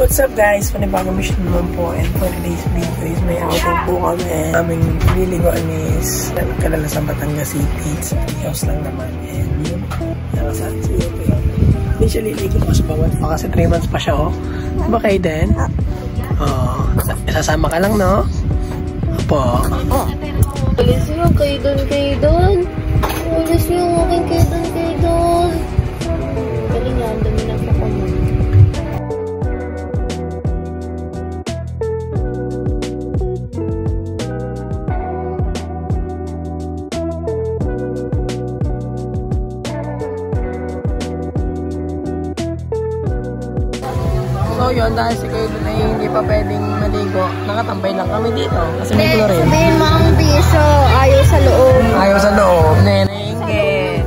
What's up guys? Panibagong mission naman po, and for today's video is may outing po kami. Aming liligoan is kalala sa Batangas City. Sa house lang naman. And yun, nakasaan si Yupi. Hindi siya liligo pa sa bawat pa kasi 3 months pa siya, oh. Diba kayo din? Oh, sasama ka lang, no? Opo. Alis nyo, kayo doon. Alis nyo, okay, kayo doon. Dali nga, ang dami ng pako mo. So yun, dahil si kayo doon ay hindi pa pwedeng maligo, nakatambay lang kami dito. Kasi may chlorine. Sabihin mo ang bisyo, ayaw sa loob. Ayaw sa loob. Naiingit.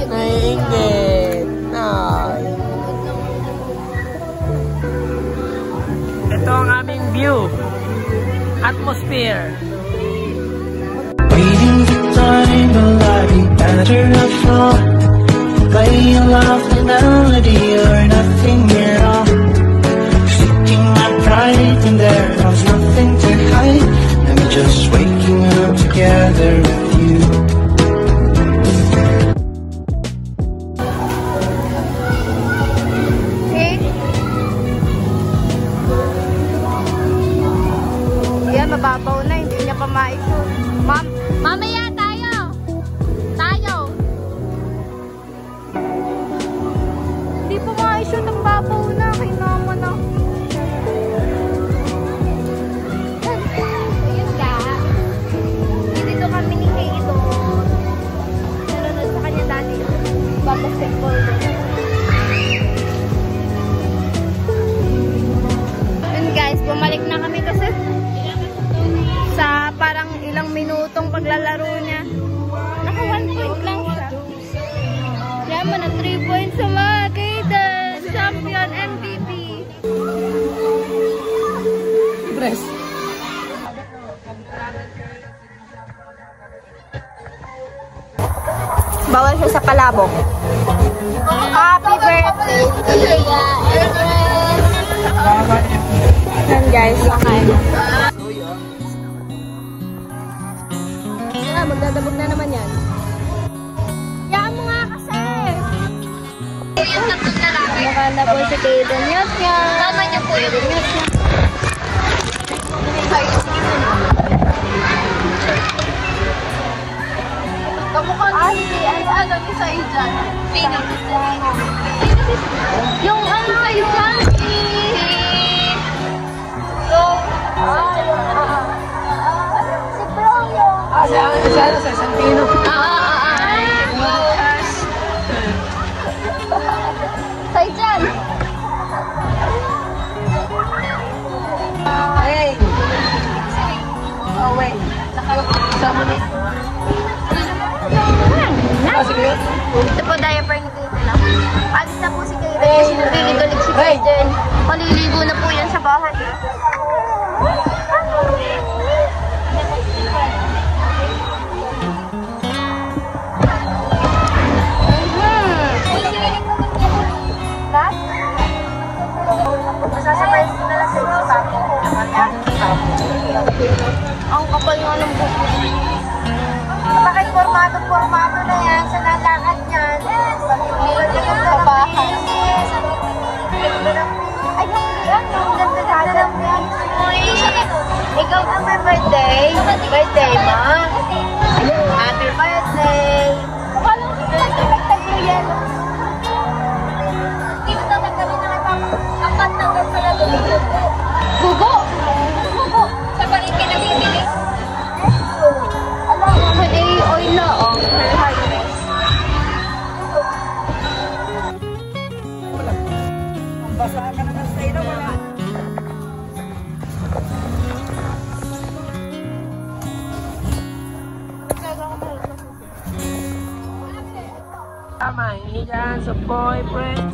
Naiingit. Ay. Ito ang aming view. Atmosphere. Waiting for time, will I be better off? Play a lovely melody or nothing at all. Sticking my pride in there was nothing to hide. I'm just waking up together with you. Yan, mababaw na, hindi niya pa maishoot. Mamaya tayo! Hindi pa maishoot, ang babaw na, kay naman na. Ayun ka. Dito kami ni Kay ito. Nanonood sa kanya dati. Basketball din. Yun guys, bumalik na kami kasi sa parang ilang minutong paglalaro niya. Naka 1 point lang siya. Yaman na 3 points sa mga Kayden. Champion MVP. Press. Bawal siya sa palabok. Happy birthday to you. Yan guys, makain. Magdadabog na naman yan. Yan mo nga kasi! Yung tatlong lalaki. Makanda po si Kayden. Yot niya. Tama niya po yun. Yot niya. Kamukha ano ni Sai dyan? Sino? Yung ano kayo dyan? Sa Santino. Say dyan. Hey. Oh, wait. Sama na. Sige. Ito po diaper ni Kayden lang. Alis na po si Kayden kasi nagbigigalig si Kayden. Maliligo na po yan sa bahay. Ang kapal nga ng buko. Bakit formato na yan sa lalakad niyan? Nilagyan sa bahay. Ay, yung ganda ng ikaw ang may birthday. Birthday mo. Happy birthday. Walang nagtagtag mo yan. Dito tatagtagin na kapat na sa lalaki. Bugo! Sa palengke na bibili. Alam mo, oil na, oh. Basa ka naman sa ilo, wala. Tama, hindi dyan sa boyfriend.